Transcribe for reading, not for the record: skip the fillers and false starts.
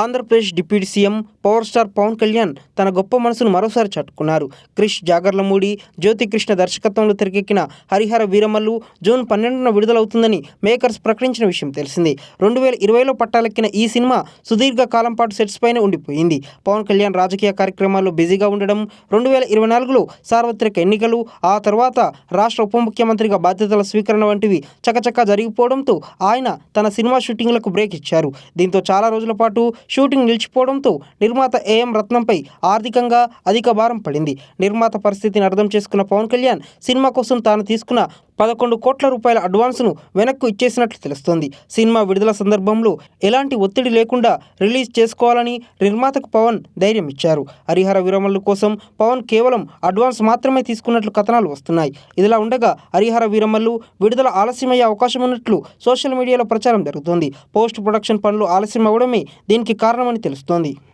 Andhra Pradesh deputy CM power star Pawan Kalyan తన గొప్ప మనసును మరోసారి చాటుకున్నారు. క్రిష్ జాగర్లమూడి, జ్యోతికృష్ణ దర్శకత్వంలో తెరకెక్కిన హరిహర వీరమల్లు జూన్ 12న విడుదలవుతుందని మేకర్స్ ప్రకటించిన విషయం తెలిసిందే. 2020లో పట్టాలెక్కిన ఈ సినిమా సుదీర్ఘ కాలం పాటు సెట్స్ పైనే ఉండిపోయింది. పవన్ కళ్యాణ్ రాజకీయ కార్యక్రమాల్లో బిజీగా ఉండడం, 2024లో సార్వత్రిక ఎన్నికలు, ఆ తర్వాత రాష్ట్ర ఉప ముఖ్యమంత్రిగా బాధ్యతల స్వీకరణ వంటివి చకచకా జరిగిపోవడంతో ఆయన తన సినిమా షూటింగ్లకు బ్రేక్ ఇచ్చారు. దీంతో చాలా రోజుల పాటు షూటింగ్ నిలిచిపోవడంతో నిర్మాత ఏఎం రత్నంపై ఆర్థికంగా అధిక భారం పడింది. నిర్మాత పరిస్థితిని అర్థం చేసుకున్న పవన్ కళ్యాణ్ సినిమా కోసం తాను తీసుకున్న 11 కోట్ల రూపాయల అడ్వాన్స్ను వెనక్కు ఇచ్చేసినట్లు తెలుస్తోంది. సినిమా విడుదల సందర్భంలో ఎలాంటి ఒత్తిడి లేకుండా రిలీజ్ చేసుకోవాలని నిర్మాతకు పవన్ ధైర్యం ఇచ్చారు. హరిహర వీరమల్లు కోసం పవన్ కేవలం అడ్వాన్స్ మాత్రమే తీసుకున్నట్లు కథనాలు వస్తున్నాయి. ఇదిలా ఉండగా హరిహర వీరమల్లు విడుదల ఆలస్యమయ్యే అవకాశం ఉన్నట్లు సోషల్ మీడియాలో ప్రచారం జరుగుతోంది. పోస్ట్ ప్రొడక్షన్ పనులు ఆలస్యం అవ్వడమే దీనికి కారణమని తెలుస్తోంది.